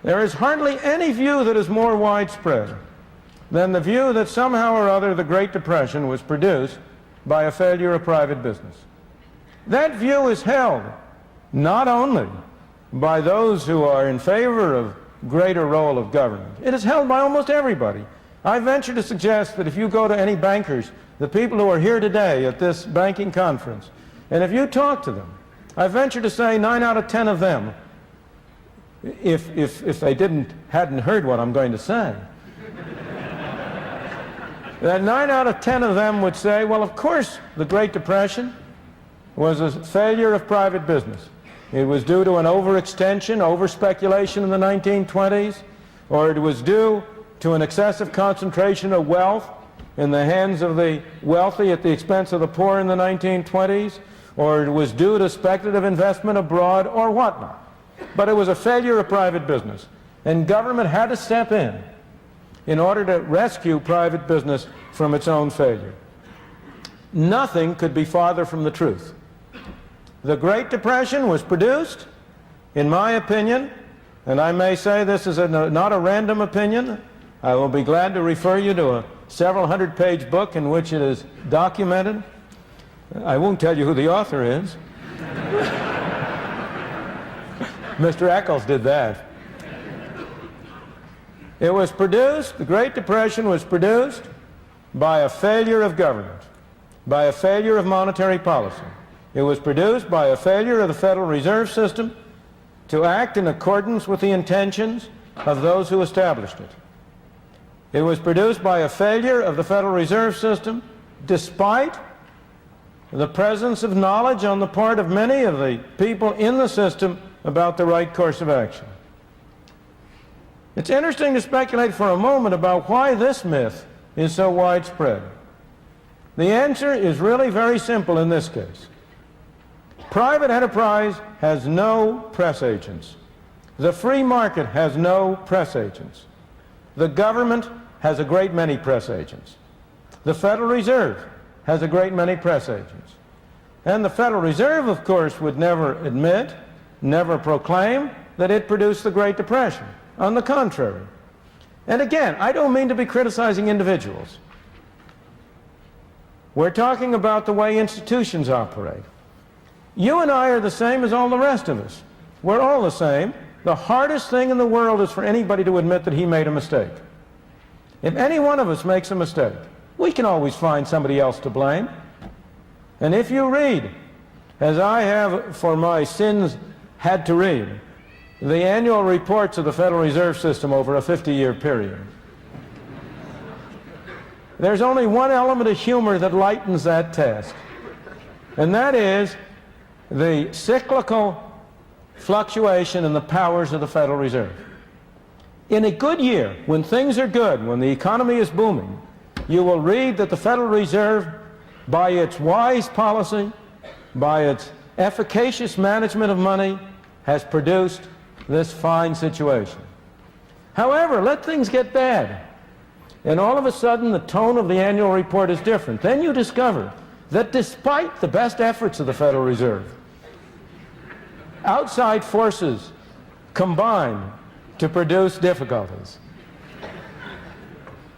There is hardly any view that is more widespread than the view that somehow or other the Great Depression was produced by a failure of private business. That view is held not only by those who are in favor of greater role of government, it is held by almost everybody. I venture to suggest that if you go to any bankers, the people who are here today at this banking conference, and if you talk to them, I venture to say 9 out of 10 of them, if they hadn't heard what I'm going to say, that 9 out of 10 of them would say, well, of course the Great Depression was a failure of private business. It was due to an overextension, over-speculation in the 1920s, or it was due to an excessive concentration of wealth in the hands of the wealthy at the expense of the poor in the 1920s, or it was due to speculative investment abroad, or whatnot. But it was a failure of private business, and government had to step in order to rescue private business from its own failure. Nothing could be farther from the truth. The Great Depression was produced, in my opinion, and I may say this is not a random opinion. I will be glad to refer you to a several hundred-page book in which it is documented. I won't tell you who the author is. Mr. Eccles did that. It was produced, the Great Depression was produced by a failure of government, by a failure of monetary policy. It was produced by a failure of the Federal Reserve System to act in accordance with the intentions of those who established it. It was produced by a failure of the Federal Reserve System despite the presence of knowledge on the part of many of the people in the system about the right course of action. It's interesting to speculate for a moment about why this myth is so widespread. The answer is really very simple in this case. Private enterprise has no press agents. The free market has no press agents. The government has a great many press agents. The Federal Reserve has a great many press agents. And the Federal Reserve, of course, would never admit, never proclaim that it produced the Great Depression. On the contrary. And again, I don't mean to be criticizing individuals. We're talking about the way institutions operate. You and I are the same as all the rest of us. We're all the same. The hardest thing in the world is for anybody to admit that he made a mistake. If any one of us makes a mistake, we can always find somebody else to blame. And if you read, as I have for my sins had to read, the annual reports of the Federal Reserve System over a 50-year period, there's only one element of humor that lightens that task, and that is the cyclical fluctuation in the powers of the Federal Reserve. In a good year, when things are good, when the economy is booming, you will read that the Federal Reserve, by its wise policy, by its efficacious management of money, has produced this fine situation. However, let things get bad, and all of a sudden the tone of the annual report is different. Then you discover that despite the best efforts of the Federal Reserve, outside forces combine to produce difficulties.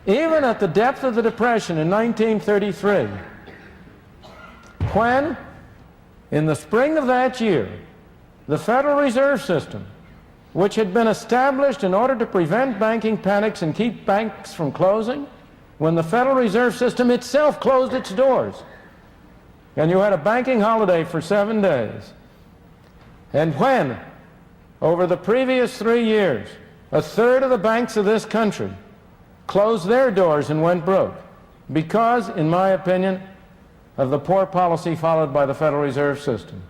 Even at the depth of the Depression in 1933, when, in the spring of that year, the Federal Reserve System, which had been established in order to prevent banking panics and keep banks from closing, when the Federal Reserve System itself closed its doors, and you had a banking holiday for 7 days, and when, over the previous 3 years, a third of the banks of this country closed their doors and went broke, because, in my opinion, of the poor policy followed by the Federal Reserve System.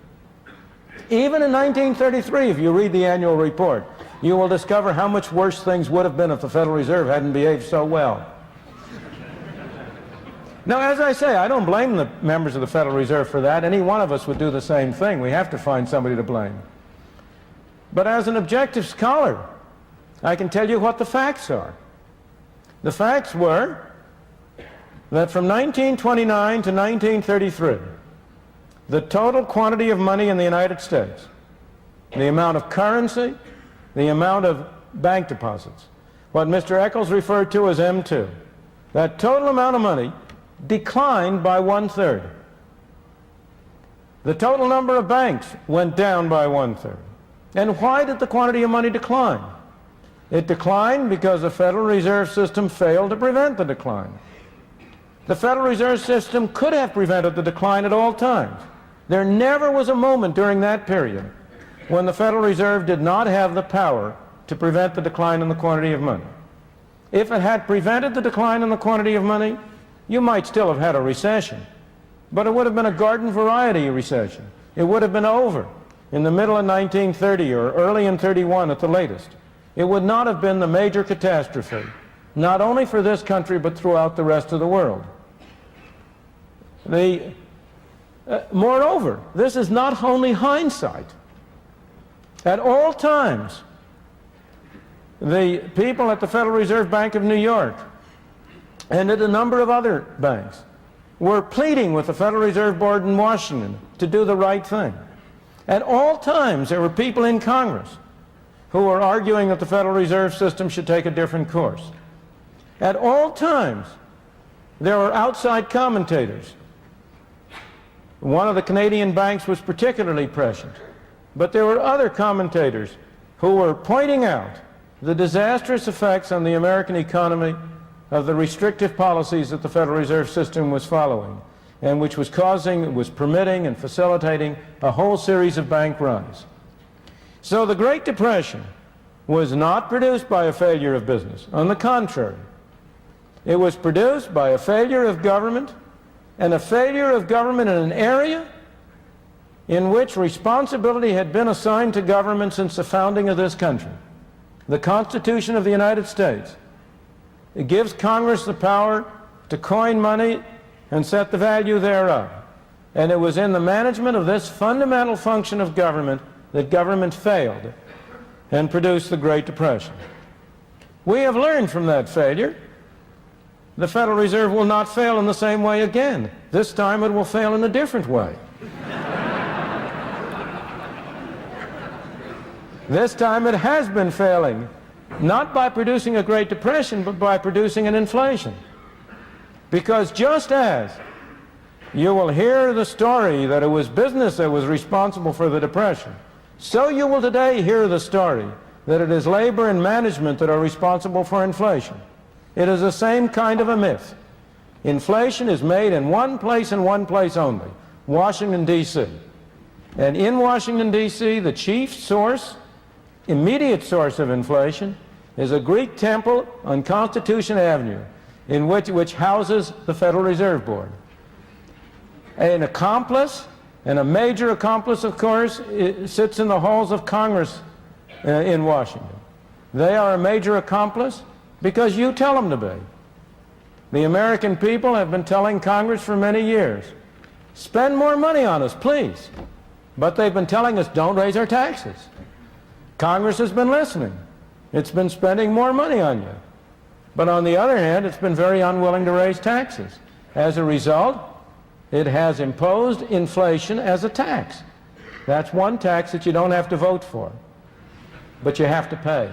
Even in 1933, if you read the annual report, you will discover how much worse things would have been if the Federal Reserve hadn't behaved so well. Now, as I say, I don't blame the members of the Federal Reserve for that. Any one of us would do the same thing. We have to find somebody to blame. But as an objective scholar, I can tell you what the facts are. The facts were that from 1929 to 1933, the total quantity of money in the United States, the amount of currency, the amount of bank deposits, what Mr. Eccles referred to as M2. That total amount of money declined by 1/3. The total number of banks went down by 1/3. And why did the quantity of money decline? It declined because the Federal Reserve System failed to prevent the decline. The Federal Reserve System could have prevented the decline at all times. There never was a moment during that period when the Federal Reserve did not have the power to prevent the decline in the quantity of money. If it had prevented the decline in the quantity of money, you might still have had a recession, but it would have been a garden variety recession. It would have been over in the middle of 1930 or early in 31 at the latest. It would not have been the major catastrophe, not only for this country but throughout the rest of the world. Moreover, this is not only hindsight. At all times, the people at the Federal Reserve Bank of New York and at a number of other banks were pleading with the Federal Reserve Board in Washington to do the right thing. At all times, there were people in Congress who were arguing that the Federal Reserve System should take a different course. At all times, there were outside commentators. One of the Canadian banks was particularly prescient, but there were other commentators who were pointing out the disastrous effects on the American economy of the restrictive policies that the Federal Reserve System was following, and which was permitting and facilitating a whole series of bank runs. So the Great Depression was not produced by a failure of business. On the contrary, it was produced by a failure of government, and a failure of government in an area in which responsibility had been assigned to government since the founding of this country. The Constitution of the United States. It gives Congress the power to coin money and set the value thereof. And it was in the management of this fundamental function of government that government failed and produced the Great Depression. We have learned from that failure. The Federal Reserve will not fail in the same way again. This time it will fail in a different way. This time it has been failing, not by producing a Great Depression, but by producing an inflation. Because just as you will hear the story that it was business that was responsible for the Depression, so you will today hear the story that it is labor and management that are responsible for inflation. It is the same kind of a myth. Inflation is made in one place and one place only, Washington, D.C. And in Washington, D.C., the chief source, immediate source of inflation is a Greek temple on Constitution Avenue, which houses the Federal Reserve Board. An accomplice, and a major accomplice, of course, sits in the halls of Congress in Washington. They are a major accomplice because you tell them to be. The American people have been telling Congress for many years, spend more money on us, please. But they've been telling us, don't raise our taxes. Congress has been listening. It's been spending more money on you. But on the other hand, it's been very unwilling to raise taxes. As a result, it has imposed inflation as a tax. That's one tax that you don't have to vote for, but you have to pay.